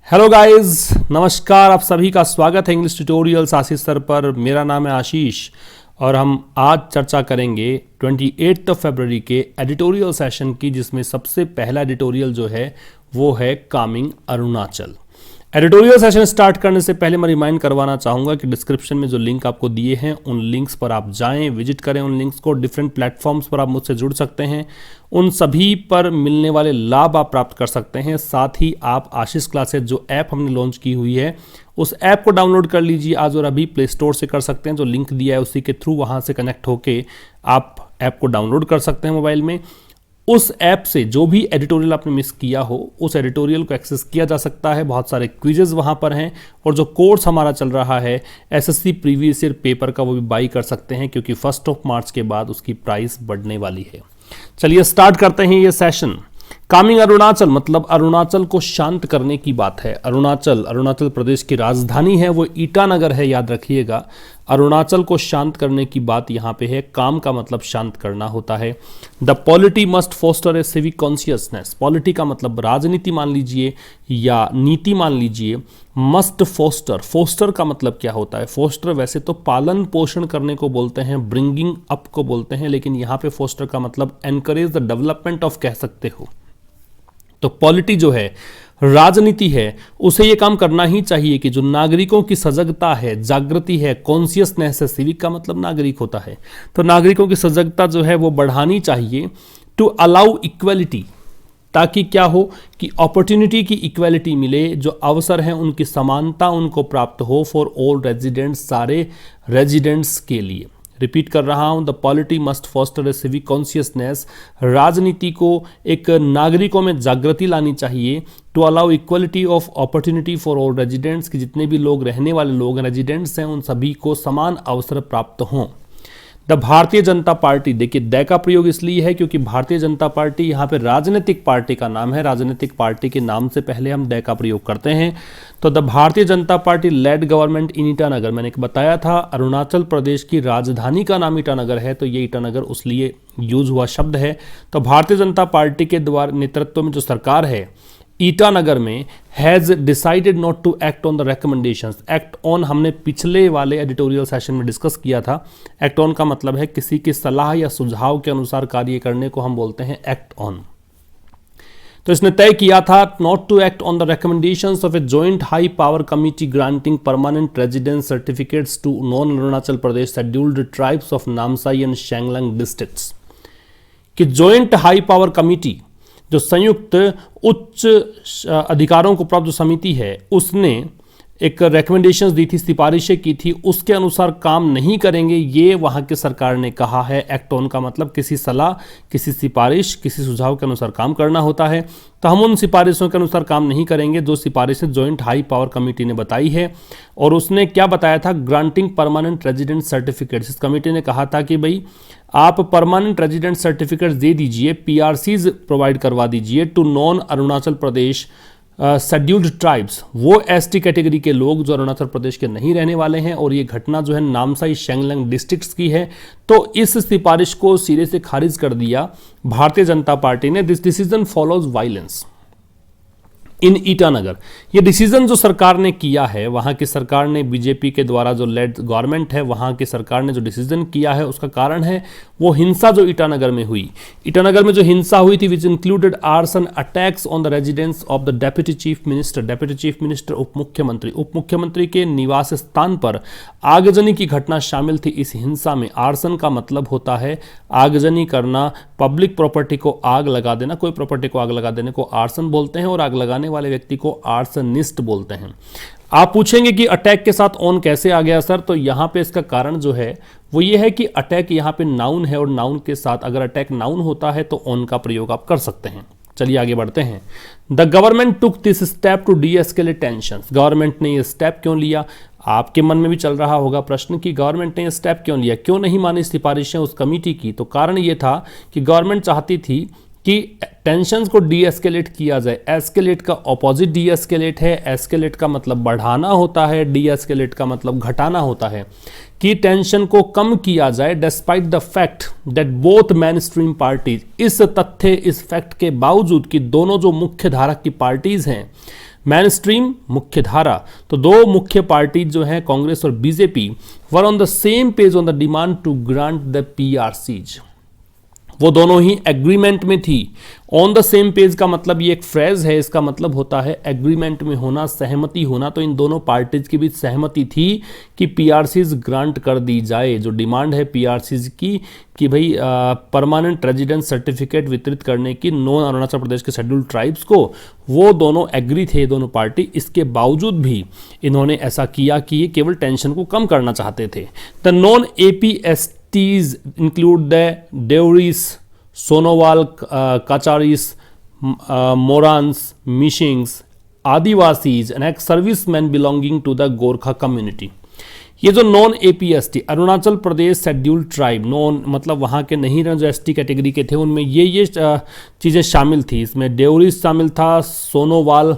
Hello guys, नमस्कार। आप सभी का स्वागत है इंग्लिश ट्यूटोरियल्स आशीष सर पर। मेरा नाम है आशीष और हम आज चर्चा करेंगे 28 फरवरी के एडिटोरियल सेशन की, जिसमें सबसे पहला एडिटोरियल जो है वो है Kameng Arunachal. Editorial session start करने से पहले मैं रिमाइंड करवाना चाहूँगा कि डिस्क्रिप्शन में जो लिंक आपको दिए हैं उन लिंक्स पर आप जाएं, विजिट करें उन लिंक्स को। डिफरेंट प्लेटफॉर्म्स पर आप मुझसे जुड़ सकते हैं, उन सभी पर मिलने वाले लाभ आप प्राप्त कर सकते हैं। साथ ही आप आशीष क्लासेस जो ऐप हमने लॉन्च की हुई है उस ऐप को डाउनलोड कर लीजिए आज और अभी। प्ले स्टोर से कर सकते हैं, जो लिंक दिया है उसी के थ्रू वहाँ से कनेक्ट होके आप ऐप को डाउनलोड कर सकते हैं मोबाइल में। उस ऐप से जो भी एडिटोरियल आपने मिस किया हो उस एडिटोरियल को एक्सेस किया जा सकता है। बहुत सारे क्विजेज वहाँ पर हैं और जो कोर्स हमारा चल रहा है एसएससी प्रीवियस ईयर पेपर का, वो भी बाई कर सकते हैं क्योंकि 1 मार्च के बाद उसकी प्राइस बढ़ने वाली है। चलिए स्टार्ट करते हैं ये सेशन। कामिंग अरुणाचल मतलब अरुणाचल को शांत करने की बात है। अरुणाचल प्रदेश की राजधानी है, वो ईटानगर है, याद रखिएगा। अरुणाचल को शांत करने की बात यहाँ पे है। काम का मतलब शांत करना होता है। The polity must foster a civic consciousness. Polity का मतलब राजनीति मान लीजिए या नीति मान लीजिए। मस्ट फोस्टर, फोस्टर का मतलब क्या होता है? फोस्टर वैसे तो पालन पोषण करने को बोलते हैं, ब्रिंगिंग अप को बोलते हैं, लेकिन यहाँ पे फोस्टर का मतलब एनकरेज द डेवलपमेंट ऑफ कह सकते हो। तो पॉलिटी जो है, राजनीति है, उसे ये काम करना ही चाहिए कि जो नागरिकों की सजगता है, जागृति है, कॉन्शियसनेस है। सिविक का मतलब नागरिक होता है, तो नागरिकों की सजगता जो है वो बढ़ानी चाहिए। टू अलाउ इक्वलिटी, ताकि क्या हो कि अपॉर्चुनिटी की इक्वलिटी मिले, जो अवसर हैं उनकी समानता उनको प्राप्त हो। फॉर ऑल रेजिडेंट्स, सारे रेजिडेंट्स के लिए। रिपीट कर रहा हूं, the polity must foster a civic consciousness. राजनीति को एक नागरिकों में जागृति लानी चाहिए। To allow equality of opportunity for all residents, कि जितने भी लोग रहने वाले लोग रेजिडेंट्स हैं उन सभी को समान अवसर प्राप्त हों। द भारतीय जनता पार्टी, देखिए द का प्रयोग इसलिए है क्योंकि भारतीय जनता पार्टी यहाँ पे राजनीतिक पार्टी का नाम है। राजनीतिक पार्टी के नाम से पहले हम द का प्रयोग करते हैं। तो the Bharatiya Janata party lead government in Itanagar. मैंने बताया था अरुणाचल प्रदेश की राजधानी का नाम ईटानगर है, तो ये ईटानगर उसलिए यूज हुआ शब्द है। तो भारतीय जनता पार्टी के द्वारा नेतृत्व में जो सरकार है ईटानगर में has decided not to act on the recommendations. Act on हमने पिछले वाले एडिटोरियल सेशन में डिस्कस किया था। एक्ट ऑन का मतलब है किसी की सलाह या सुझाव के अनुसार कार्य करने को हम बोलते हैं एक्ट ऑन। तो इसने तय किया था not to act on the recommendations of a joint high power committee granting permanent residence certificates to non Arunachal Pradesh scheduled tribes of Namsai and Changlang districts. कि जॉइंट हाई पावर कमिटी, जो संयुक्त उच्च अधिकारों को प्राप्त जो समिति है, उसने एक रिकमेंडेशंस दी थी, सिफारिशें की थी, उसके अनुसार काम नहीं करेंगे, ये वहाँ की सरकार ने कहा है। एक्ट ऑन का मतलब किसी सलाह, किसी सिफारिश, किसी सुझाव के अनुसार काम करना होता है। तो हम उन सिफारिशों के अनुसार काम नहीं करेंगे जो सिफारिशें जॉइंट हाई पावर कमेटी ने बताई है। और उसने क्या बताया था? Granting permanent resident certificates. इस कमेटी ने कहा था कि भाई आप परमानेंट रेजिडेंट सर्टिफिकेट्स दे दीजिए, पीआरसीज प्रोवाइड करवा दीजिए to non Arunachal Pradesh scheduled tribes, वो एसटी कैटेगरी के लोग जो अरुणाचल प्रदेश के नहीं रहने वाले हैं। और ये घटना जो है नामसाई शेंगलांग डिस्ट्रिक्ट्स की है। तो इस सिफारिश को सिरे से खारिज कर दिया भारतीय जनता पार्टी ने। This decision follows violence in Itanagar. ये डिसीजन जो सरकार ने किया है, वहाँ की सरकार ने, बीजेपी के द्वारा जो लेड गवर्नमेंट है, वहाँ की सरकार ने जो डिसीजन किया है उसका कारण है वो हिंसा जो ईटानगर में हुई। ईटानगर में जो हिंसा हुई थी which included arson attacks on the residence of the deputy chief minister. Deputy chief minister उप मुख्यमंत्री के निवास स्थान पर आगजनी की घटना शामिल थी। इस हिंसा में आर्सन का मतलब होता है आगजनी करना, पब्लिक प्रॉपर्टी को आग लगा देना। कोई प्रॉपर्टी को आग लगा देने को आर्सन बोलते हैं और आग लगाने वाले व्यक्ति को आर्सनिस्ट बोलते हैं। आप पूछेंगे कि अटैक के साथ ऑन कैसे आ गया सर? तो यहां पे इसका कारण जो है वो ये है कि अटैक यहां पे नाउन है और नाउन के साथ अगर अटैक नाउन होता है तो ऑन का प्रयोग आप कर सकते हैं। चलिए आगे बढ़ते हैं। The government took this step to de-escalate tensions. Government ने ये स्टेप क्यों लिया? आपके मन में भी चल रहा होगा प्रश्न कि गवर्नमेंट ने ये स्टेप क्यों लिया, क्यों नहीं मानी सिफारिशें उस कमेटी की? तो कारण ये था कि गवर्नमेंट चाहती थी कि टेंशन्स को डी एस्केलेट किया जाए। एस्केलेट का ऑपोजिट डी एस्केलेट है, एस्केलेट का मतलब बढ़ाना होता है, डी एस्केलेट का मतलब घटाना होता है, कि टेंशन को कम किया जाए despite the fact that both men stream parties, इस तथ्य इस फैक्ट के बावजूद कि दोनों जो मुख्य धारा की पार्टीज हैं, मेन स्ट्रीम मुख्य धारा, तो दो मुख्य पार्टीज जो हैं कांग्रेस और BJP, were on the same page on the demand to grant the PRCs, वो दोनों ही एग्रीमेंट में थी। ऑन द सेम पेज का मतलब ये एक फ्रेज है, इसका मतलब होता है एग्रीमेंट में होना, सहमति होना। तो इन दोनों पार्टीज के बीच सहमति थी कि पीआरसीज ग्रांट कर दी जाए। जो डिमांड है पीआरसीज की कि भाई परमानेंट रेजिडेंस सर्टिफिकेट वितरित करने की नॉन अरुणाचल प्रदेश के शेड्यूल्ड ट्राइब्स को, वो दोनों एग्री थे, दोनों पार्टी। इसके बावजूद भी इन्होंने ऐसा किया कि ये केवल टेंशन को कम करना चाहते थे। The non APSTs include the Deoris, Sonowal, Kacharis, Morans, Mishings, Adivasis and ex-servicemen belonging to the Gorkha community। ये जो non APST Arunachal Pradesh scheduled tribe, non मतलब वहाँ के नहीं रहे जो ST कैटेगरी के थे, उनमें ये चीज़ें शामिल थी। इसमें डेवरिस शामिल था, सोनोवाल,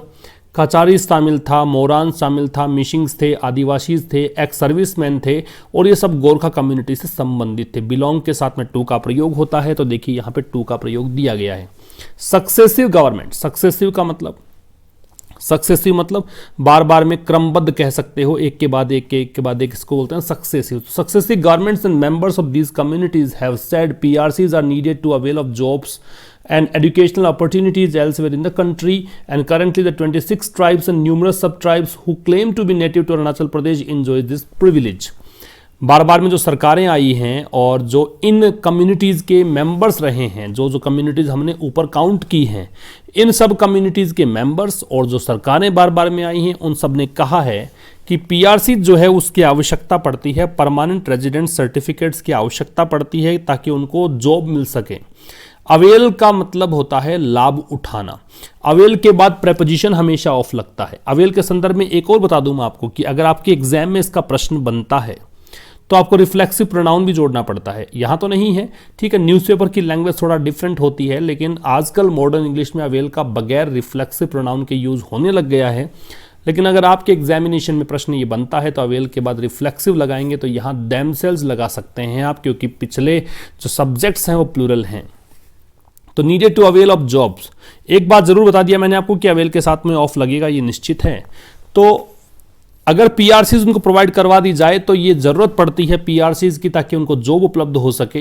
कचारीस शामिल था, मोरान शामिल था, मिशिंग्स थे, आदिवासीज थे, एक्स सर्विसमैन थे, और ये सब गोरखा कम्युनिटी से संबंधित थे। बिलोंग के साथ में टू का प्रयोग होता है, तो देखिए यहाँ पे टू का प्रयोग दिया गया है। सक्सेसिव गवर्नमेंट, सक्सेसिव का मतलब, सक्सेसिव मतलब बार बार में क्रमबद्ध कह सकते हो, एक के बाद एक के बाद एक, इसको बोलते हैं successive. Successive governments and members of these communities have said PRCs are needed to avail of jobs and educational opportunities elsewhere in the country, and currently the 26 tribes and numerous sub-tribes who claim to be native to Arunachal Pradesh enjoy this privilege। बार बार में जो सरकारें आई हैं और जो इन communities के members रहे हैं, जो कम्युनिटीज़ हमने ऊपर काउंट की हैं, इन सब कम्युनिटीज़ के मेंबर्स और जो सरकारें बार बार में आई हैं, उन सब ने कहा है कि पीआरसी जो है उसकी आवश्यकता पड़ती है, परमानेंट रेजिडेंट सर्टिफिकेट्स की आवश्यकता पड़ती है ताकि उनको जॉब मिल सके। अवेल का मतलब होता है लाभ उठाना। अवेल के बाद प्रेपोजिशन हमेशा ऑफ लगता है। अवेल के संदर्भ में एक और बता दूं मैं आपको कि अगर आपके एग्जाम में इसका प्रश्न बनता है तो आपको रिफ्लेक्सिव प्रोनाउन भी जोड़ना पड़ता है। यहाँ तो नहीं है, ठीक है, न्यूज़पेपर की लैंग्वेज थोड़ा डिफरेंट होती है, लेकिन आजकल मॉडर्न इंग्लिश में अवेल का बगैर रिफ्लेक्सिव प्रोनाउन के यूज़ होने लग गया है। लेकिन अगर आपके एग्जामिनेशन में प्रश्न ये बनता है तो अवेल के बाद रिफ्लेक्सिव लगाएंगे तो यहाँ देमसेल्व्स लगा सकते हैं आप, क्योंकि पिछले जो सब्जेक्ट्स हैं वो प्लूरल हैं। तो needed to avail of jobs, एक बात जरूर बता दिया मैंने आपको कि अवेल के साथ में ऑफ लगेगा, ये निश्चित है। तो अगर पीआरसीज उनको प्रोवाइड करवा दी जाए तो ये ज़रूरत पड़ती है पीआरसीज की, ताकि उनको जॉब उपलब्ध हो सके,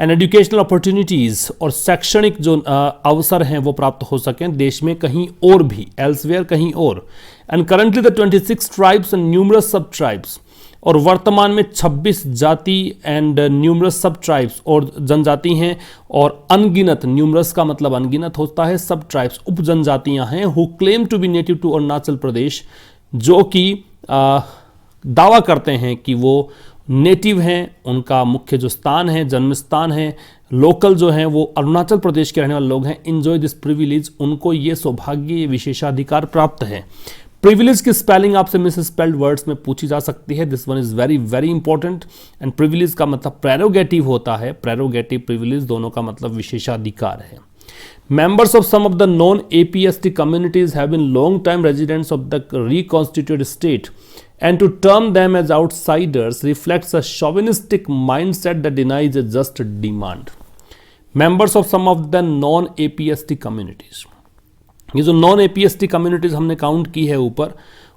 एंड एजुकेशनल अपॉर्चुनिटीज़ और शैक्षणिक जो अवसर हैं वो प्राप्त हो सकें देश में कहीं और भी, एल्सवेयर कहीं और। And currently the 26 tribes and numerous सब ट्राइब्स, और वर्तमान में 26 जाति एंड न्यूमरस सब ट्राइब्स और जनजाति हैं, और अनगिनत, न्यूमरस का मतलब अनगिनत होता है, सब ट्राइब्स उप जनजातियां हैं, who claim to be native to Arunachal Pradesh, जो कि दावा करते हैं कि वो नेटिव हैं, उनका मुख्य जो स्थान है, जन्म स्थान है, लोकल जो हैं वो अरुणाचल प्रदेश के रहने वाले लोग हैं। एंजॉय दिस प्रिविलेज, उनको ये सौभाग्य, ये विशेषाधिकार प्राप्त है। प्रिविलेज की स्पेलिंग आपसे मिस स्पेल्ड वर्ड्स में पूछी जा सकती है, this one is very very important. And privilege का मतलब प्रेरोगेटिव होता है, प्रेरोगेटिव प्रिविलेज दोनों का मतलब विशेषाधिकार है। Members of some of the non-APST communities have been long-time residents of the reconstituted state, and to term them as outsiders reflects a chauvinistic mindset that denies a just demand. Members of some of the non-APST communities, ये जो non-APST communities हमने count की है ऊपर,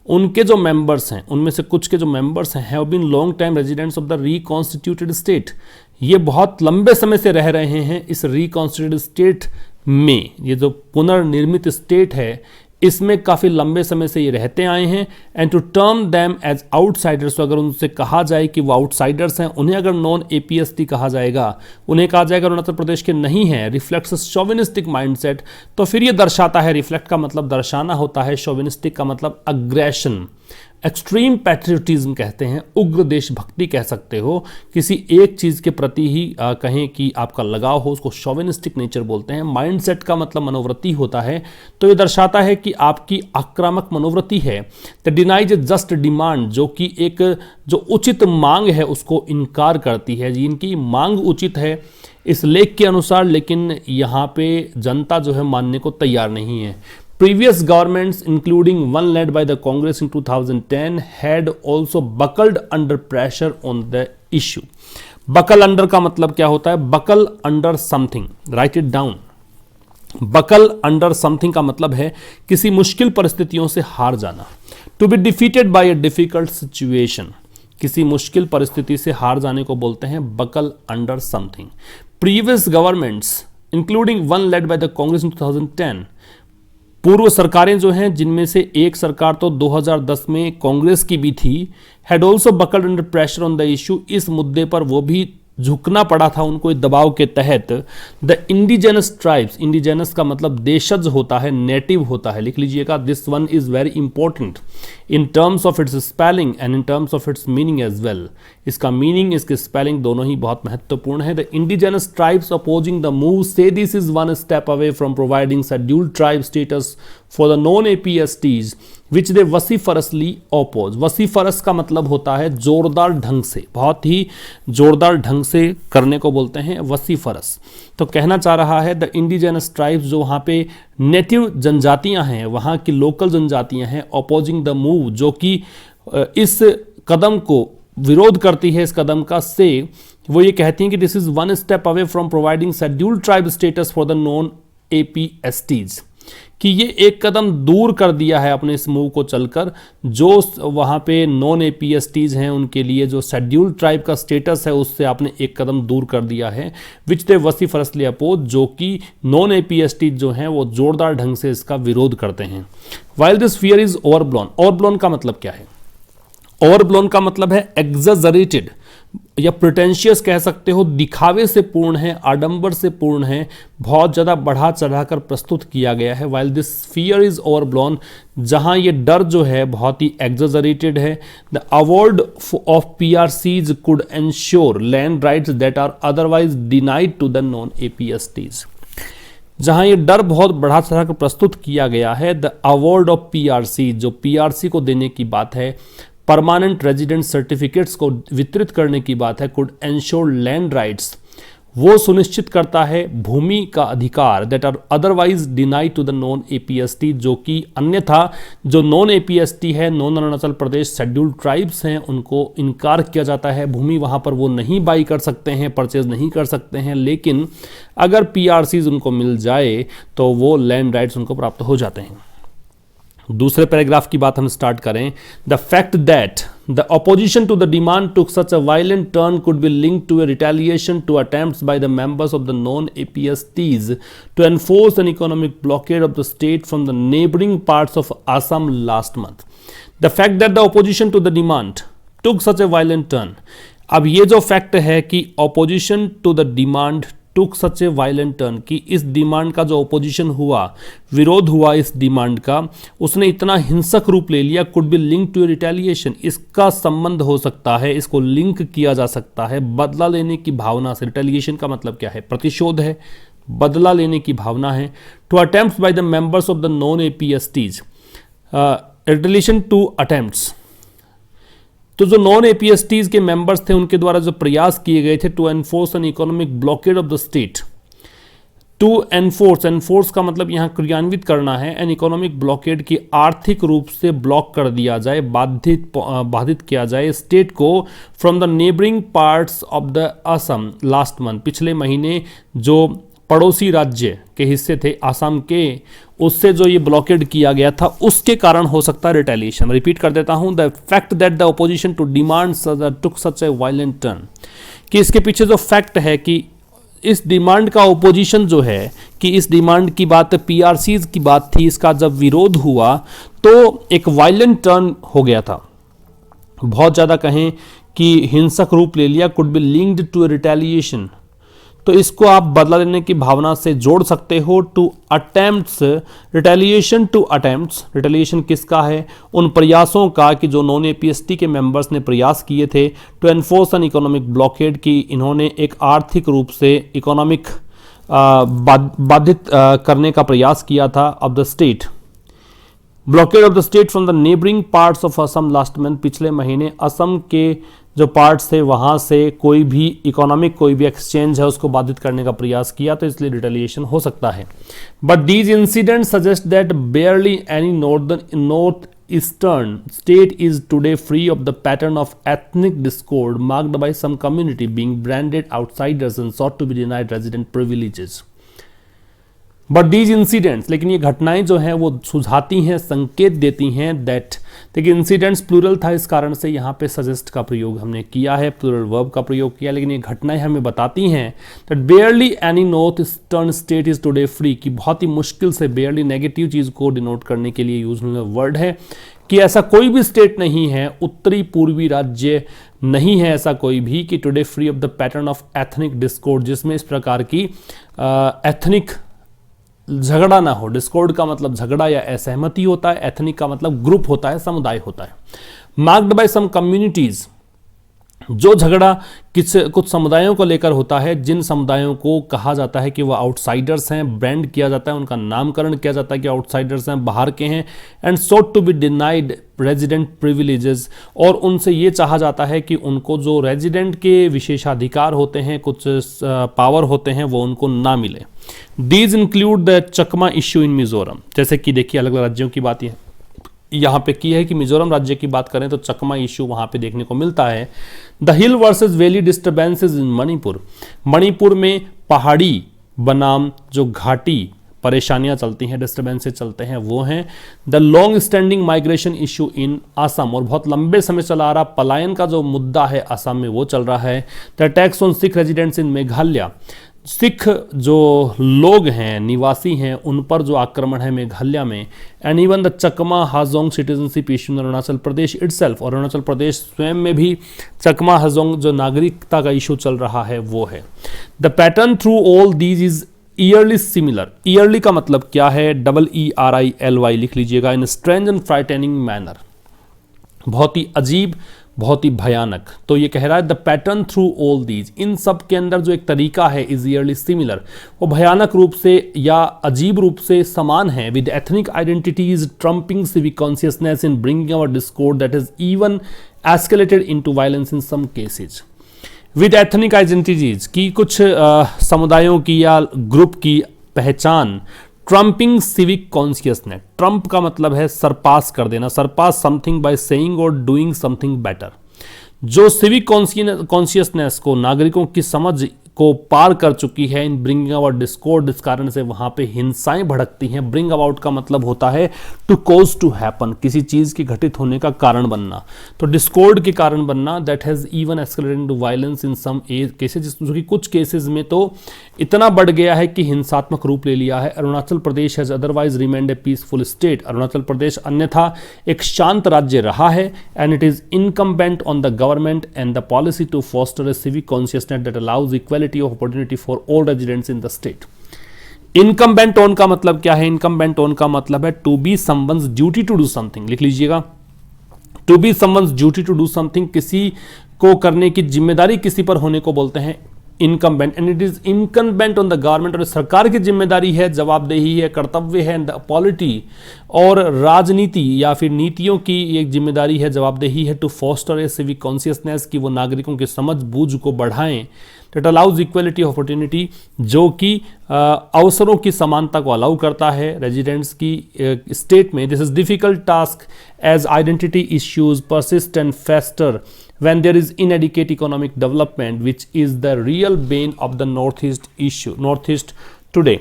उनके जो members हैं, उनमें से कुछ के जो मेंबर्स हैं, have been long time residents of the reconstituted state, ये बहुत लंबे समय से रह रहे हैं इस रिकॉन्स्टिट्यूटेड स्टेट में। ये जो पुनर्निर्मित स्टेट है इसमें काफ़ी लंबे समय से ये रहते आए हैं। And to term them as outsiders, तो अगर उनसे कहा जाए कि वो आउटसाइडर्स हैं, उन्हें अगर नॉन APST कहा जाएगा, उन्हें कहा जाएगा अरुणाचल प्रदेश के नहीं है, रिफ्लेक्ट्स शोविनिस्टिक माइंडसेट, तो फिर ये दर्शाता है, रिफ्लेक्ट का मतलब दर्शाना होता है, शोविनिस्टिक का मतलब अग्रेशन, एक्सट्रीम पैट्रियोटिज्म कहते हैं, उग्र देशभक्ति कह सकते हो, किसी एक चीज़ के प्रति ही कहें कि आपका लगाव हो, उसको शोविनिस्टिक नेचर बोलते हैं। माइंडसेट का मतलब मनोवृत्ति होता है, तो ये दर्शाता है कि आपकी आक्रामक मनोवृत्ति है। द डिनाइज जस्ट डिमांड, जो कि एक जो उचित मांग है उसको इनकार करती है, जिनकी मांग उचित है, इस लेख के अनुसार, लेकिन यहाँ पे जनता जो है मानने को तैयार नहीं है। Previous governments including one led by the Congress in 2010 had also buckled under pressure on the issue. Buckle under का मतलब क्या होता है? Buckle under something, write it down. Buckle under something का मतलब है किसी मुश्किल परिस्थितियों से हार जाना। To be defeated by a difficult situation, किसी मुश्किल परिस्थिति से हार जाने को बोलते हैं buckle under something. Previous governments including one led by the Congress in 2010, पूर्व सरकारें जो हैं जिनमें से एक सरकार तो 2010 में कांग्रेस की भी थी, had also buckled under pressure on the issue, इस मुद्दे पर वो भी झुकना पड़ा था उनको दबाव के तहत। द इंडिजेनस ट्राइब्स, इंडिजेनस का मतलब देशज होता है, नेटिव होता है, लिख लीजिएगा। This one is very important in terms of its spelling and in terms of its meaning as well. इसका मीनिंग, इसके स्पेलिंग दोनों ही बहुत महत्वपूर्ण है। The indigenous tribes opposing the move से this is one step away from providing scheduled tribe status for the non APSTs which they vociferously oppose. Vociferous का मतलब होता है जोरदार ढंग से, बहुत ही जोरदार ढंग से करने को बोलते हैं वसीफरस। तो कहना चाह रहा है द इंडिजेनस ट्राइब्स, जो वहाँ पे नेटिव जनजातियाँ हैं, वहाँ की लोकल जनजातियाँ हैं, अपोजिंग द मूव, जो कि इस कदम को विरोध करती है, इस कदम का, से वो ये कहती हैं कि this is one step away from providing scheduled tribe status for the non APSTs, कि ये एक कदम दूर कर दिया है अपने इस मूव को चलकर, जो वहाँ पे नॉन एपीएसटीज हैं उनके लिए जो शेड्यूल्ड ट्राइब का स्टेटस है उससे आपने एक कदम दूर कर दिया है। विच दे वसीफरसली अपोज, जो कि नॉन एपीएसटीज जो हैं वो जोरदार ढंग से इसका विरोध करते हैं। वाइल दिस फियर इज ओवरब्लोन, ओवरब्लोन का मतलब क्या है? ओवरब्लोन का मतलब है एग्जैजरेटेड या प्रिटेंशियस कह सकते हो, दिखावे से पूर्ण है, आडंबर से पूर्ण है, बहुत ज़्यादा बढ़ा चढ़ाकर प्रस्तुत किया गया है। While this fear is overblown, जहां ये डर जो है बहुत ही एग्जैजरेटेड है। The award of PRCs could ensure land rights that are otherwise denied to the non APSTs. जहां ये डर बहुत बढ़ा चढ़ाकर प्रस्तुत किया गया है, द अवॉर्ड ऑफ पीआरसी, जो पीआरसी को देने की बात है, परमानेंट रेजिडेंट सर्टिफिकेट्स को वितरित करने की बात है, कुड एंश्योर लैंड राइट्स, वो सुनिश्चित करता है भूमि का अधिकार, that are otherwise denied to the non APST, जो कि अन्यथा जो नॉन एपीएसटी है, non Arunachal Pradesh scheduled tribes हैं, उनको इनकार किया जाता है। भूमि वहाँ पर वो नहीं बाई कर सकते हैं, परचेज नहीं कर सकते हैं, लेकिन अगर पीआरसीज उनको मिल जाए तो वो लैंड राइट्स उनको प्राप्त हो जाते हैं। दूसरे पैराग्राफ की बात हम स्टार्ट करें। The fact that the opposition to the demand took such a violent turn could be linked to a retaliation to attempts by the members of the non APSTs to enforce an economic blockade of the state from the neighbouring parts of Assam last month. The fact that the opposition to the demand took such a violent turn, अब ये जो fact है कि opposition to the demand took such a violent turn, कि इस demand का जो opposition हुआ, विरोध हुआ इस डिमांड का, उसने इतना हिंसक रूप ले लिया, could be link to retaliation, इसका संबंध हो सकता है, इसको लिंक किया जा सकता है बदला लेने की भावना से। रिटेलिएशन का मतलब क्या है? प्रतिशोध है, बदला लेने की भावना है। To attempts by the members of the non APSTs, retaliation to attempts, तो जो नॉन एपीएसटीज के मेंबर्स थे उनके द्वारा जो प्रयास किए गए थे to enforce an economic blockade of the state, to enforce, enforce का मतलब यहाँ क्रियान्वित करना है, एन इकोनॉमिक ब्लॉकेड की आर्थिक रूप से ब्लॉक कर दिया जाए, बाधित किया जाए स्टेट को from the neighbouring parts of the Assam last month, पिछले महीने जो पड़ोसी राज्य के हिस्से थे आसाम के, उससे जो ये ब्लॉकेड किया गया था उसके कारण हो सकता है रिटेलिएशन। रिपीट कर देता हूं, the fact that the opposition to demand took such a violent turn, कि इसके पीछे जो फैक्ट है कि इस डिमांड का ओपोजिशन जो है, कि इस डिमांड की बात पीआरसीज की बात थी, इसका जब विरोध हुआ तो एक वायलेंट टर्न हो गया था, बहुत ज़्यादा कहें कि हिंसक रूप ले लिया, could be linked to retaliation, तो इसको आप बदला लेने की भावना से जोड़ सकते हो। To attempts, retaliation to attempts, retaliation किसका है? उन प्रयासों का कि जो नॉन एपीएसटी के मेंबर्स ने प्रयास किए थे to enforce an economic blockade, की इन्होंने एक आर्थिक रूप से इकोनॉमिक बाधित करने का प्रयास किया था of the state, blockade of the state from the neighbouring parts of Assam last month, पिछले महीने असम के जो पार्ट्स थे वहाँ से कोई भी इकोनॉमिक कोई भी एक्सचेंज है उसको बाधित करने का प्रयास किया, तो इसलिए रिटेलिएशन हो सकता है। But these incident suggest that barely any north eastern state is today free of the pattern of ethnic discord marked by some community being branded outsiders and sought to be denied resident privileges। But these incidents, लेकिन ये घटनाएं जो हैं वो सुझाती हैं, संकेत देती हैं दैट, देखिए इंसिडेंट्स प्लूरल था, इस कारण से यहाँ पे सजेस्ट का प्रयोग हमने किया है, प्लूरल वर्ब का प्रयोग किया, लेकिन ये घटनाएं हमें बताती हैं that barely any north eastern state is today free, कि बहुत ही मुश्किल से, बेयरली नेगेटिव चीज़ को डिनोट करने के लिए यूज वर्ड है, कि ऐसा कोई भी स्टेट नहीं है, उत्तरी पूर्वी राज्य नहीं है ऐसा कोई भी, कि today free of the pattern of ethnic Discord, जिसमें इस प्रकार की एथनिक झगड़ा ना हो। डिस्कॉर्ड का मतलब झगड़ा या असहमति होता है, एथनिक का मतलब ग्रुप होता है, समुदाय होता है। मार्क्ड बाय सम कम्युनिटीज, जो झगड़ा कुछ समुदायों को लेकर होता है, जिन समुदायों को कहा जाता है कि वह आउटसाइडर्स हैं, ब्रांड किया जाता है, उनका नामकरण किया जाता है कि आउटसाइडर्स हैं, बाहर के हैं, and sought to be denied resident privileges, और उनसे ये चाहा जाता है कि उनको जो रेजिडेंट के विशेषाधिकार होते हैं, कुछ पावर होते हैं, वो उनको ना मिले। These include the Chakma issue in Mizoram, जैसे कि देखिए अलग अलग राज्यों की बात यहाँ पे की है कि मिजोरम राज्य की बात करें तो चकमा इश्यू वहाँ पे देखने को मिलता है। The hill versus valley disturbances in Manipur, Manipur में पहाड़ी बनाम जो घाटी परेशानियां चलती हैं, डिस्टर्बेंसेस चलते हैं, वो हैं। The long standing migration issue in Assam, और बहुत लंबे समय चला आ रहा पलायन का जो मुद्दा है असम में वो चल रहा है। The attacks on Sikh residents इन मेघालय, सिख जो लोग हैं, निवासी हैं, उन पर जो आक्रमण है मेघालय में। And even the Chakma Hajong citizenship issue in Arunachal Pradesh itself, और अरुणाचल प्रदेश स्वयं में भी चकमा हाजोंग जो नागरिकता का इशू चल रहा है वो है। The pattern through all these is yearly similar, yearly का मतलब क्या है, ERILY लिख लीजिएगा। इन स्ट्रेंज एंड फ्राइटेनिंग मैनर, बहुत ही अजीब, बहुत ही भयानक। तो ये कह रहा है the pattern through all these, इन सब के अंदर जो एक तरीका है इज ईयरली सिमिलर, वो भयानक रूप से या अजीब रूप से समान है। With ethnic identities trumping civic consciousness in bringing our discord that is even escalated into violence in some cases. With ethnic identities की कुछ समुदायों की या ग्रुप की पहचान, ट्रम्पिंग सिविक कॉन्शियसनेस, ट्रम्प का मतलब है सरपास कर देना, सरपास समथिंग बाय सेइंग और डूइंग समथिंग बेटर। जो सिविक कॉन्शियसनेस को, नागरिकों की समझ को पार कर चुकी है इन ब्रिंगिंग अबाउट डिस्कॉर्ड, इस कारण से वहां पे हिंसाएं भड़कती हैं। ब्रिंग अबाउट का मतलब होता है टू कॉज टू हैपन, किसी चीज के घटित होने का कारण बनना, तो डिस्कॉर्ड के कारण बनना। That has even escalated into violence in some cases, जो कि कुछ केसेस में तो इतना बढ़ गया है कि हिंसात्मक रूप ले लिया है। Arunachal Pradesh has otherwise remained a peaceful state, Arunachal Pradesh अन्यथा एक शांत राज्य रहा है। And it is incumbent on the government and the policy to foster a civic consciousness that allows equality of opportunity for all residents in the state। Incumbent on का मतलब क्या है, इनकम्बेंट ऑन का मतलब है to be someone's duty to do something, लिख लीजिएगा। To be someone's duty to do something, किसी को करने की जिम्मेदारी किसी पर होने को बोलते हैं incumbent. And it is incumbent on the government, और सरकार की जिम्मेदारी है, जवाबदेही है, कर्तव्य है, पॉलिटी और राजनीति या फिर नीतियों की एक जिम्मेदारी है, जवाबदेही है to foster a civic consciousness, की वो नागरिकों की समझ बूझ को बढ़ाएं। That allows equality of opportunity, जो कि अवसरों की समानता को अलाउ करता है रेजिडेंट्स की स्टेट में। This is difficult task as identity issues persist and fester when there is inadequate economic development which is the real bane of the northeast today।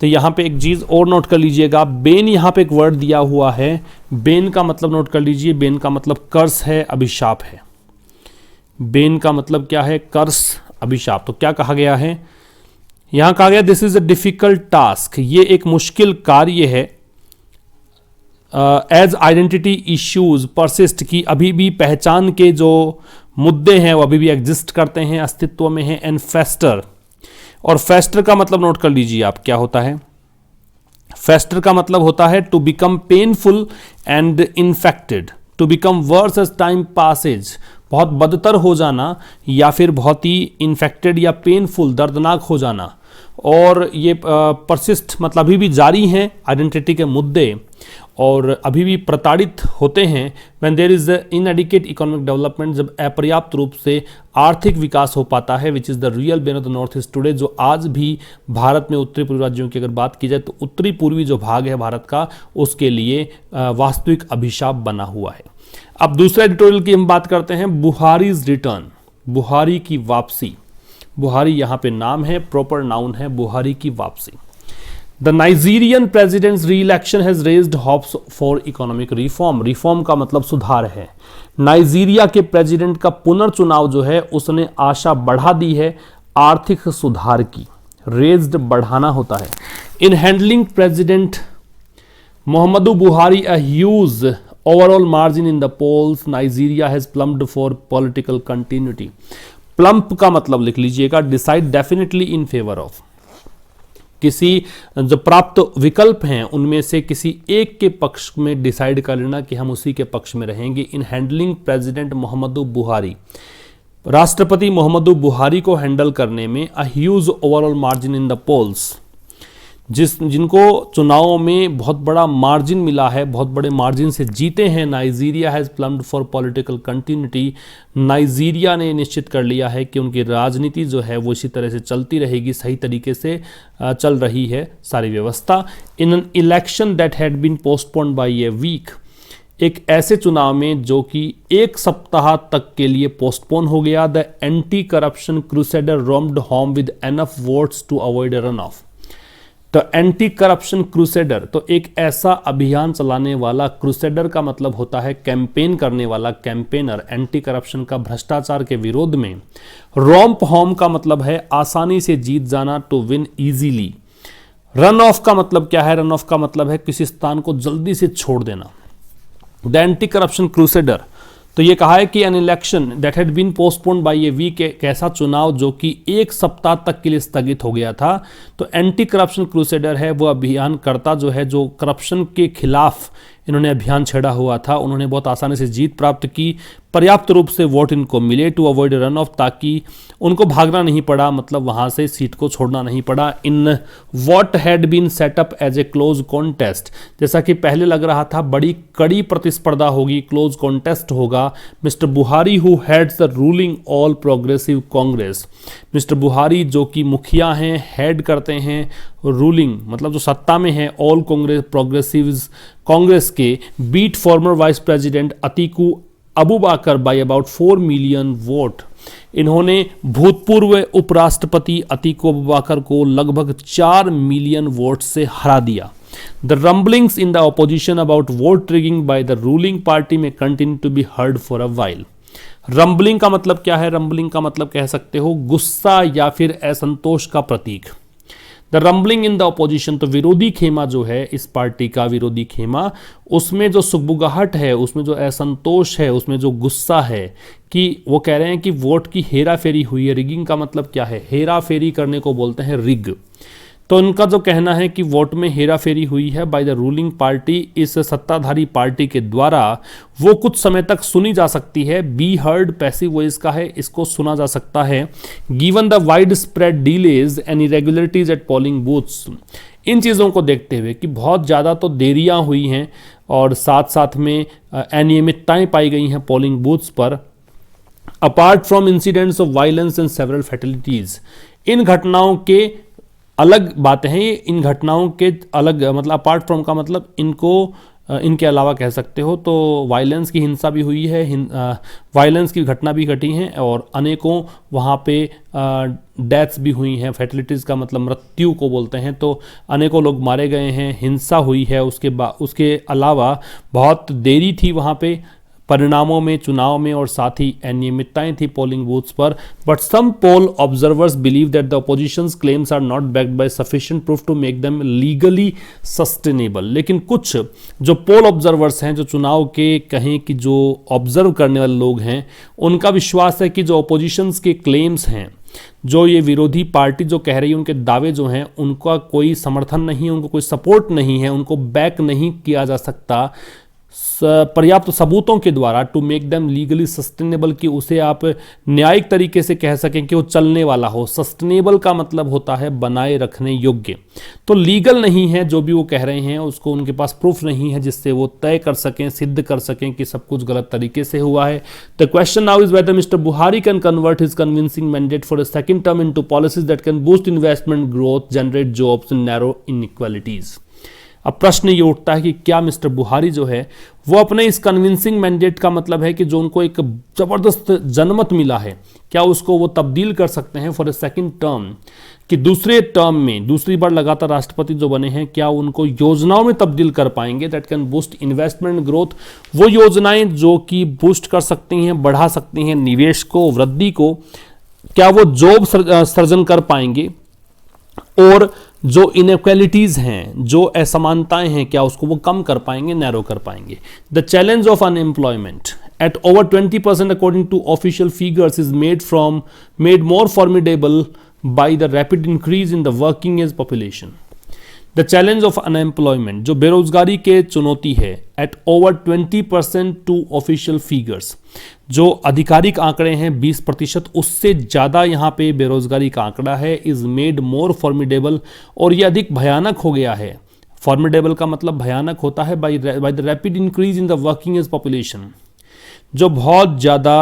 तो यहाँ पे एक चीज़ और नोट कर लीजिएगा, बेन यहाँ पे एक वर्ड दिया हुआ है, बेन का मतलब नोट कर लीजिए, बेन का मतलब कर्स है, अभिशाप है। बेन का मतलब क्या है, कर्स, अभिशाप। तो क्या कहा गया है, यहाँ कहा गया this is a difficult task, ये एक मुश्किल कार्य है। एज आइडेंटिटी इश्यूज परसिस्ट, की अभी भी पहचान के जो मुद्दे हैं वो अभी भी एग्जिस्ट करते हैं, अस्तित्व में हैं। एंड फेस्टर, और फेस्टर का मतलब नोट कर लीजिए आप क्या होता है। फेस्टर का मतलब होता है to become painful and infected, to become worse as time passes, बहुत बदतर हो जाना या फिर बहुत ही इन्फेक्टेड या पेनफुल, दर्दनाक हो जाना। और ये परसिस्ट मतलब अभी भी जारी हैं आइडेंटिटी के मुद्दे। और अभी भी प्रताड़ित होते हैं। When there is inadequate economic development, जब अपर्याप्त रूप से आर्थिक विकास हो पाता है, which is the real bane of the North East today, जो आज भी भारत में उत्तरी पूर्वी राज्यों की अगर बात की जाए तो उत्तरी पूर्वी जो भाग है भारत का, उसके लिए वास्तविक अभिशाप बना हुआ है। अब दूसरे एडिटोरियल की हम बात करते हैं, बुहारीज रिटर्न, बुहारी की वापसी। बुहारी यहाँ पे नाम है, प्रॉपर नाउन है, बुहारी की वापसी। The Nigerian president's re-election has raised hopes for economic reform. Reform का मतलब सुधार है। नाइजीरिया के प्रेसिडेंट का पुनर्चुनाव जो है उसने आशा बढ़ा दी है आर्थिक सुधार की। रेज्ड बढ़ाना होता है। In handling president Muhammadu Buhari a huge overall margin in the polls, Nigeria has plumped for political continuity. Plump का मतलब लिख लीजिएगा, decide definitely in favour of, किसी जो प्राप्त विकल्प हैं उनमें से किसी एक के पक्ष में डिसाइड कर लेना कि हम उसी के पक्ष में रहेंगे। इन हैंडलिंग प्रेसिडेंट मुहम्मदू बुहारी, राष्ट्रपति मुहम्मदू बुहारी को हैंडल करने में a huge overall margin in the polls, जिनको चुनावों में बहुत बड़ा मार्जिन मिला है, बहुत बड़े मार्जिन से जीते हैं। Nigeria has plumped for political continuity, Nigeria ने निश्चित कर लिया है कि उनकी राजनीति जो है वो इसी तरह से चलती रहेगी, सही तरीके से चल रही है सारी व्यवस्था। In an election that had been postponed by a week, एक ऐसे चुनाव में जो कि एक सप्ताह तक के लिए पोस्टपोन हो गया। The anti corruption crusader romped home with enough votes to avoid a run off. तो एंटी करप्शन क्रूसेडर, तो एक ऐसा अभियान चलाने वाला, क्रूसेडर का मतलब होता है कैंपेन करने वाला, कैंपेनर, एंटी करप्शन का, भ्रष्टाचार के विरोध में। रोम्प होम का मतलब है आसानी से जीत जाना, to win easily. Run off का मतलब क्या है? रन ऑफ का मतलब है किसी स्थान को जल्दी से छोड़ देना। द एंटी करप्शन क्रूसेडर, तो ये कहा है कि an election that had been postponed by a week, एक ऐसा चुनाव जो कि एक सप्ताह तक के लिए स्थगित हो गया था। तो एंटी करप्शन क्रूसेडर है वो अभियानकर्ता जो है, जो करप्शन के खिलाफ इन्होंने अभियान छेड़ा हुआ था। उन्होंने बहुत आसानी से जीत प्राप्त की, पर्याप्त रूप से वोट इनको मिले टू अवॉइड रन ऑफ, ताकि उनको भागना नहीं पड़ा, मतलब वहाँ से सीट को छोड़ना नहीं पड़ा। In what had been set up as a close contest, जैसा कि पहले लग रहा था बड़ी कड़ी प्रतिस्पर्धा होगी, क्लोज कॉन्टेस्ट होगा। मिस्टर बुहारी who heads the ruling all progressive Congress, mister बुहारी जो कि मुखिया हैं, हेड करते हैं रूलिंग, मतलब जो सत्ता में है, ऑल कांग्रेस प्रोग्रेसिव्स कांग्रेस के, beat former vice president Atiku Abubakar by about 4 million vote. इन्होंने भूतपूर्व उपराष्ट्रपति अतीकू अबूबकर को लगभग 4 मिलियन वोट से हरा दिया। The rumblings in the opposition about vote rigging by the ruling party may continue to be heard for a while. Rumbling का मतलब क्या है? रंबलिंग का मतलब कह सकते हो गुस्सा या फिर असंतोष का प्रतीक। The rumbling in the opposition, तो विरोधी खेमा जो है, इस पार्टी का विरोधी खेमा, उसमें जो सुगबुगाहट है, उसमें जो असंतोष है, उसमें जो गुस्सा है कि वो कह रहे हैं कि वोट की हेरा फेरी हुई है। रिगिंग का मतलब क्या है? हेरा फेरी करने को बोलते हैं रिग। तो उनका जो कहना है कि वोट में हेरा फेरी हुई है बाय द रूलिंग पार्टी, इस सत्ताधारी पार्टी के द्वारा, वो कुछ समय तक सुनी जा सकती है। बी हर्ड पैसिव वॉइस का है, इसको सुना जा सकता है। Given the widespread delays and irregularities at polling booths, इन चीज़ों को देखते हुए कि बहुत ज़्यादा तो देरियां हुई हैं और साथ साथ में अनियमितताएं पाई गई हैं पोलिंग बूथ्स पर। Apart from incidents of violence and several fatalities, इन घटनाओं के अलग बातें हैं, इन घटनाओं के अलग, मतलब अपार्ट फ्रॉम का मतलब इनको इनके अलावा कह सकते हो। तो वायलेंस की हिंसा भी हुई है, वायलेंस की घटना भी घटी हैं और अनेकों वहाँ पे डेथ्स भी हुई हैं। फैटलिटीज़ का मतलब मृत्यु को बोलते हैं, तो अनेकों लोग मारे गए हैं, हिंसा हुई है। उसके अलावा बहुत देरी थी वहाँ पे परिणामों में, चुनाव में, और साथ ही अनियमितताएं थी पोलिंग बूथ्स पर। But some poll observers believe that the opposition's claims are not backed by sufficient proof to make them legally sustainable. लेकिन कुछ जो पोल ऑब्जर्वर्स हैं, जो चुनाव के कहें कि जो ऑब्जर्व करने वाले लोग हैं, उनका विश्वास है कि जो ऑपोजिशंस के क्लेम्स हैं, जो ये विरोधी पार्टी जो कह रही है, उनके दावे जो हैं, उनका कोई समर्थन नहीं है, उनको कोई सपोर्ट नहीं है, उनको बैक नहीं किया जा सकता पर्याप्त सबूतों के द्वारा to make them legally sustainable, कि उसे आप न्यायिक तरीके से कह सकें कि वो चलने वाला हो। सस्टेनेबल का मतलब होता है बनाए रखने योग्य। तो लीगल नहीं है जो भी वो कह रहे हैं, उसको उनके पास प्रूफ नहीं है जिससे वो तय कर सकें, सिद्ध कर सकें कि सब कुछ गलत तरीके से हुआ है। The question now is whether mister Buhari can convert his convincing mandate for a second term into policies that can boost investment, growth, generate jobs and narrow inequalities. अब प्रश्न ये उठता है कि क्या मिस्टर बुहारी जो है वो अपने इस कन्विंसिंग मैंडेट का मतलब है कि जो उनको एक जबरदस्त जनमत मिला है, क्या उसको वो तब्दील कर सकते हैं फॉर ए सेकंड टर्म, कि दूसरे टर्म में दूसरी बार लगातार राष्ट्रपति जो बने हैं क्या उनको योजनाओं में तब्दील कर पाएंगे that can boost investment growth, वो योजनाएं जो कि बूस्ट कर सकती हैं, बढ़ा सकती हैं निवेश को, वृद्धि को, क्या वो जॉब सृजन कर पाएंगे, और जो इनइक्वालिटीज हैं, जो असमानताएं हैं, क्या उसको वो कम कर पाएंगे, नैरो कर पाएंगे। The challenge of unemployment at over 20% according to official figures is made more formidable by the rapid increase in the working age population. The challenge of unemployment, जो बेरोजगारी के चुनौती है, at over 20% to official figures, जो आधिकारिक आंकड़े हैं 20%, उससे ज़्यादा यहाँ पे बेरोजगारी का आंकड़ा है, is made more formidable, और ये अधिक भयानक हो गया है। फॉर्मिडेबल का मतलब भयानक होता है by the rapid increase in the working age population, जो बहुत ज़्यादा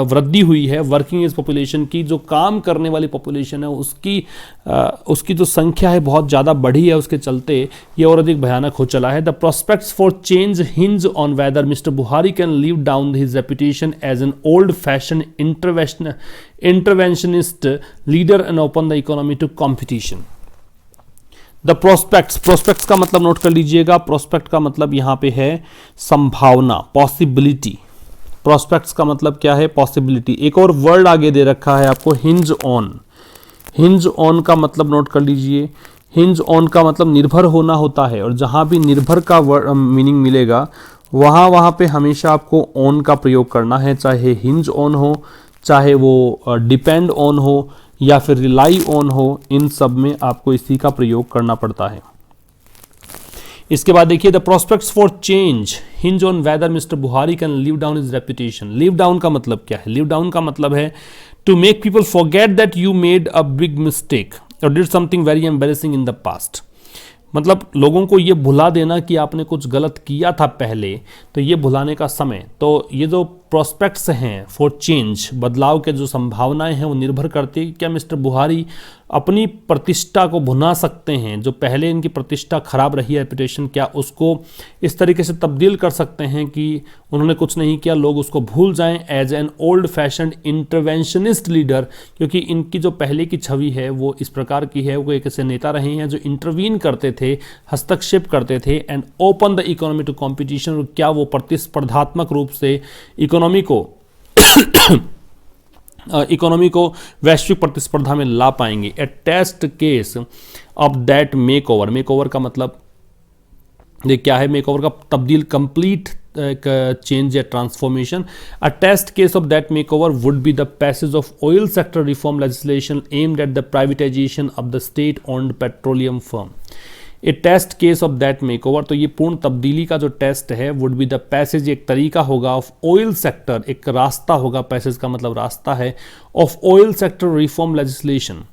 वृद्धि हुई है वर्किंग एज पॉपुलेशन की, जो काम करने वाली पॉपुलेशन है उसकी जो संख्या है बहुत ज़्यादा बढ़ी है, उसके चलते ये और अधिक भयानक हो चला है। The prospects for change hinge on whether mister Buhari can live down his reputation as an old fashion interventionist leader and open the economy to competition. The prospects का मतलब नोट कर लीजिएगा। प्रोस्पेक्ट का मतलब यहाँ पे है संभावना, पॉसिबिलिटी। प्रोस्पेक्ट्स का मतलब क्या है, पॉसिबिलिटी। एक और वर्ड आगे दे रखा है आपको, हिंज ऑन। हिंज ऑन का मतलब नोट कर लीजिए। हिंज ऑन का मतलब निर्भर होना होता है, और जहाँ भी निर्भर का मीनिंग मिलेगा वहाँ पे हमेशा आपको ऑन का प्रयोग करना है, चाहे हिंज ऑन हो, चाहे वो डिपेंड ऑन हो, या फिर रिलाई ऑन हो, इन सब में आपको इसी का प्रयोग करना पड़ता है। इसके बाद देखिए, the prospects for change hinge on whether mister Buhari can live down his reputation. Live down का मतलब क्या है? लीव डाउन का मतलब है to make people forget that you made a big mistake और did something very embarrassing in the past. मतलब लोगों को ये भुला देना कि आपने कुछ गलत किया था पहले, तो ये भुलाने का समय। तो ये जो प्रोस्पेक्ट्स हैं फॉर चेंज, बदलाव के जो संभावनाएं हैं, वो निर्भर करती है क्या मिस्टर बुहारी अपनी प्रतिष्ठा को भुना सकते हैं, जो पहले इनकी प्रतिष्ठा खराब रही है, रेपुटेशन, क्या उसको इस तरीके से तब्दील कर सकते हैं कि उन्होंने कुछ नहीं किया, लोग उसको भूल जाएं as an old fashion interventionist leader. क्योंकि इनकी जो पहले की छवि है वो इस प्रकार की है, वो एक ऐसे नेता रहे हैं जो इंटरवीन करते थे, हस्तक्षेप करते थे, and open the economy to competition. और क्या वो प्रतिस्पर्धात्मक रूप से इकोनॉमी को वैश्विक प्रतिस्पर्धा में ला पाएंगे। A test case of that make over. Make over का मतलब ये क्या है? मेक ओवर का तब्दील, कंप्लीट चेंज या transformation. A test case of that make over would be the passage of oil sector reform legislation aimed at the privatisation of the state owned petroleum firm. A test case of that make over, तो ये पूर्ण तब्दीली का जो test है would be the passage, एक तरीका होगा, ऑफ ऑयल सेक्टर, एक रास्ता होगा, पैसेज का मतलब रास्ता है, of oil sector reform legislation,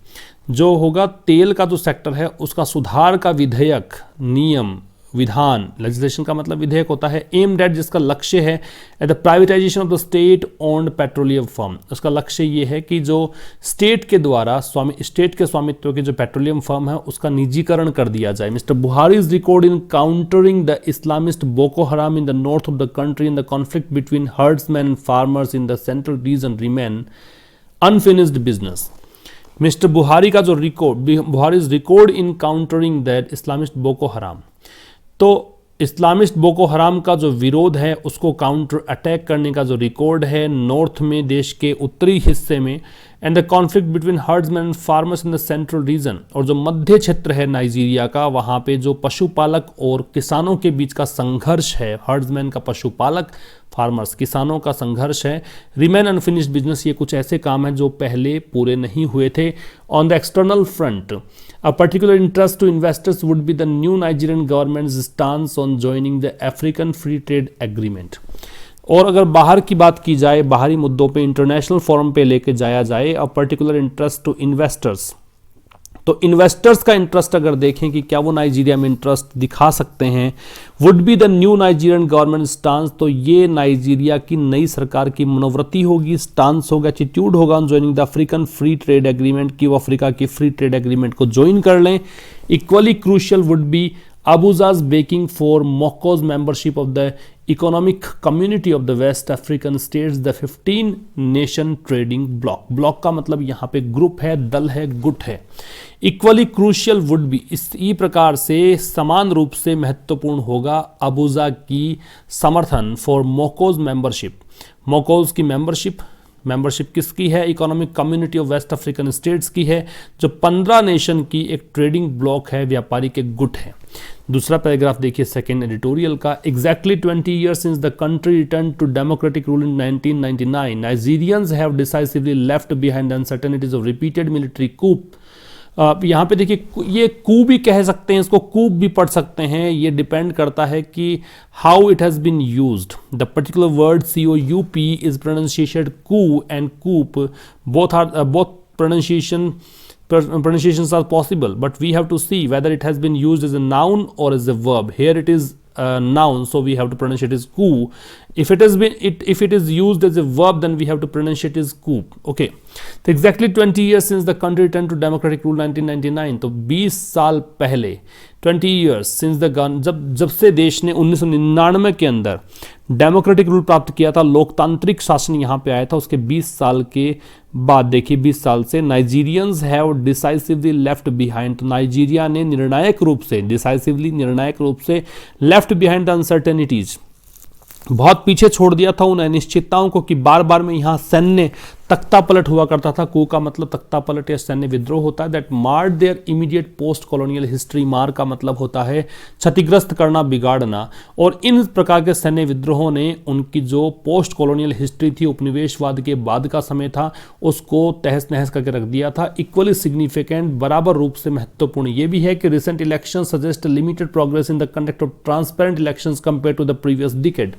जो होगा तेल का जो सेक्टर है उसका सुधार का विधेयक, नियम, विधान। लेजिस्लेशन का मतलब विधेयक होता है। एम डेट, जिसका लक्ष्य है eight the privatisation of the state owned petroleum firm, उसका लक्ष्य ये है कि जो स्टेट के द्वारा स्टेट के स्वामित्व के जो पेट्रोलियम फर्म है उसका निजीकरण कर दिया जाए। मिस्टर बुहारी is record in countering the Islamist Boko हराम in the north of the country in the conflict between herdsman and farmers in the central region remain unfinished business. Mister बुहारी का जो बुहारी is record in countering that Islamist Boko हराम, तो Islamist Boko हराम का जो विरोध है उसको काउंटर अटैक करने का जो रिकॉर्ड है नॉर्थ में, देश के उत्तरी हिस्से में, and the conflict between herdsman and farmers in the central region, और जो मध्य क्षेत्र है नाइजीरिया का, वहाँ पे जो पशुपालक और किसानों के बीच का संघर्ष है, हर्ड्समैन का पशुपालक, फार्मर्स किसानों का संघर्ष है। रिमेन अनफिनिश्ड बिजनेस, ये कुछ ऐसे काम हैं जो पहले पूरे नहीं हुए थे। On the external front, a particular interest to investors would be the new Nigerian government's stance on joining the African free trade agreement. और अगर बाहर की बात की जाए, बाहरी मुद्दों पे इंटरनेशनल फोरम पे लेके जाया जाए, a particular interest to investors, तो इन्वेस्टर्स का इंटरेस्ट अगर देखें कि क्या वो नाइजीरिया में इंटरेस्ट दिखा सकते हैं, would be the new Nigerian government stance, तो ये नाइजीरिया की नई सरकार की मनोवृत्ति होगी, स्टांस होगा, एटीट्यूड होगा on joining the African free trade agreement, कि वो अफ्रीका की फ्री ट्रेड एग्रीमेंट को ज्वाइन कर लें। Equally crucial would be Abuja's backing for Morocco's membership of the Economic Community of the West African States, the 15 Nation Trading Bloc। Block का मतलब यहाँ पे ग्रुप है, दल है, गुट है। इक्वली क्रूशियल वुड बी, इसी प्रकार से समान रूप से महत्वपूर्ण होगा अबुजा की समर्थन फॉर मोकोज मेंबरशिप। मोकोज की मेंबरशिप किसकी है? Economic community of West African states की है, जो 15 नेशन की एक ट्रेडिंग ब्लॉक है, व्यापारी के गुट है। दूसरा पैराग्राफ देखिए सेकेंड एडिटोरियल का। Exactly 20 years since the country return to democratic rule in 1999, Nigerians have decisively left behind the uncertainties of repeated military coup. यहाँ पे देखिए, ये कू भी कह सकते हैं, इसको कूप भी पढ़ सकते हैं, ये डिपेंड करता है कि how it has been used. The particular word COUP is pronunciated coup and coup, both pronunciations are possible, but we have to see whether it has been used as a noun or as a verb. Here it is a noun, so we have to pronounce it as coup. If it is used as a verb, then we have to pronounce it as coup. Okay, so exactly 20 years since the country returned to democratic rule 1999, तो 20 साल पहले, 20 years since the जब से देश ने 1999 के अंदर democratic rule प्राप्त किया था, लोकतांत्रिक शासन यहाँ पे आया था, उसके 20 साल के बाद देखिए 20 साल से Nigerians have decisively left behind, तो नाइजीरिया ने निर्णायक रूप से लेफ्ट बिहाइंड द अनसर्टेनिटीज, बहुत पीछे छोड़ दिया था उन अनिश्चितताओं को, कि बार बार में यहाँ सैन्य तख्ता पलट हुआ करता था। कू का मतलब तख्ता पलट या सैन्य विद्रोह होता है। That marred their immediate post colonial history, mar का मतलब होता है क्षतिग्रस्त करना, बिगाड़ना, और इन प्रकार के सैन्य विद्रोहों ने उनकी जो पोस्ट कॉलोनियल हिस्ट्री थी, उपनिवेशवाद के बाद का समय था, उसको तहस नहस करके रख दिया था। इक्वली सिग्निफिकेंट, बराबर रूप से महत्वपूर्ण ये भी है कि recent election suggest limited progress in the conduct of transparent elections compare to the previous decade,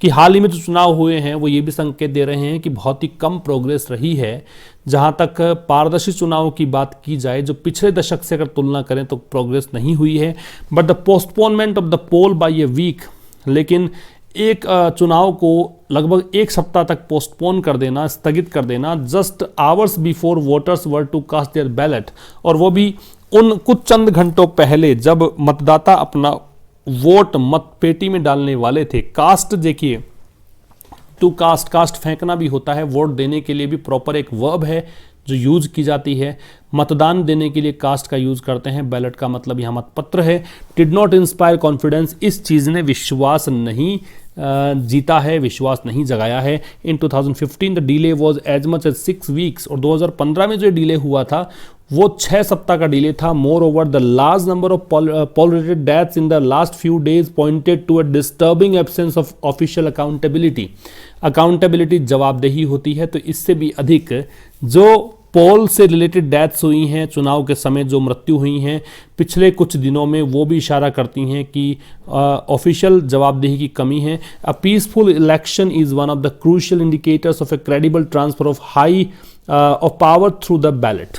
कि हाल ही में जो चुनाव हुए हैं वो ये भी संकेत दे रहे हैं कि बहुत ही कम प्रोग्रेस रही है। जहां तक पारदर्शी चुनाव की बात की जाए, जो पिछले दशक से अगर तुलना करें तो प्रोग्रेस नहीं हुई है। But the postponement of the poll by a week, लेकिन एक चुनाव को लगभग एक सप्ताह तक पोस्टपोन कर देना, स्थगित कर देना, just hours before voters were to cast their ballot, और वो भी उन कुछ चंद घंटों पहले जब मतदाता अपना वोट मतपेटी में डालने वाले थे। कास्ट देखिए, टू कास्ट फेंकना भी होता है, वोट देने के लिए भी प्रॉपर एक वर्ब है जो यूज की जाती है। मतदान देने के लिए कास्ट का यूज करते हैं, बैलेट का मतलब यहाँ मतपत्र है। डिड नॉट इंस्पायर कॉन्फिडेंस, इस चीज़ ने विश्वास नहीं जीता है, विश्वास नहीं जगाया है। In 2015 the delay was as much as 6 weeks, और 2015 में जो डिले हुआ था वो 6 सप्ताह का डिले था। Moreover the large number of poll-related deaths in the last few days pointed to a disturbing absence of official accountability जवाबदेही होती है। तो इससे भी अधिक जो पोल से रिलेटेड डेथ्स हुई हैं, चुनाव के समय जो मृत्यु हुई हैं पिछले कुछ दिनों में, वो भी इशारा करती हैं कि ऑफिशियल जवाबदेही की कमी है। A peaceful election is one of the crucial indicators of A credible transfer of power through the ballot.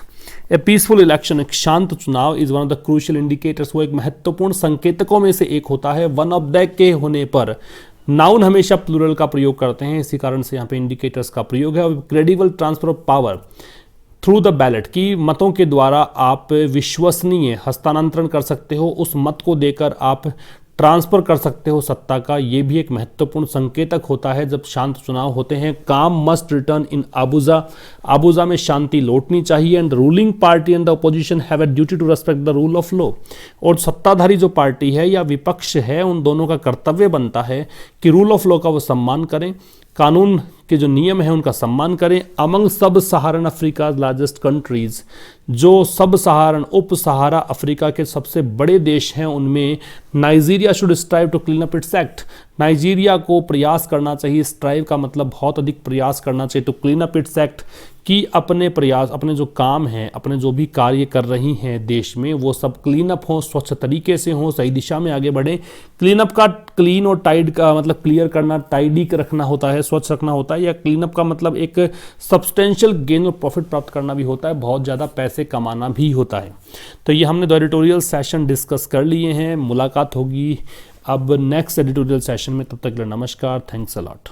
A peaceful election, एक शांत चुनाव, is one of the crucial indicators, वो एक महत्वपूर्ण संकेतकों में से एक होता है। वन ऑफ द के होने पर नाउन हमेशा प्लूरल का प्रयोग करते हैं, इसी कारण से यहाँ पे इंडिकेटर्स का प्रयोग है। और credible transfer of power through the ballot, की मतों के द्वारा आप विश्वसनीय हस्तांतरण कर सकते हो, उस मत को देकर आप ट्रांसफर कर सकते हो सत्ता का, ये भी एक महत्वपूर्ण संकेतक होता है जब शांत चुनाव होते हैं। काम मस्ट रिटर्न इन आबुजा में शांति लौटनी चाहिए। And ruling party and the opposition have a duty to respect the rule of law, और सत्ताधारी जो पार्टी है या विपक्ष है, उन दोनों का कर्तव्य बनता है कि रूल ऑफ लॉ का वो सम्मान करें, कानून के जो नियम हैं उनका सम्मान करें। अमंग सब सहारन अफ्रीका लार्जेस्ट कंट्रीज, जो सब सहारन उप सहारा अफ्रीका के सबसे बड़े देश हैं उनमें Nigeria should strive to clean up its act, Nigeria को प्रयास करना चाहिए, स्ट्राइव का मतलब बहुत अधिक प्रयास करना चाहिए, to clean up its act, कि अपने प्रयास, अपने जो काम हैं, अपने जो भी कार्य कर रही हैं देश में वो सब क्लीन अप हों, स्वच्छ तरीके से हों, सही दिशा में आगे बढ़ें। क्लीन अप का क्लीन और टाइड का मतलब क्लियर करना, टाइडी रखना होता है, स्वच्छ रखना होता है, या क्लीन अप का मतलब एक सब्सटेंशियल गेन और प्रॉफिट प्राप्त करना भी होता है, बहुत ज़्यादा पैसे कमाना भी होता है। तो ये हमने 2 एडिटोरियल सेशन डिस्कस कर लिए हैं। मुलाकात होगी अब नेक्स्ट एडिटोरियल सेशन में, तब तक के लिए नमस्कार, थैंक्स अ लॉट।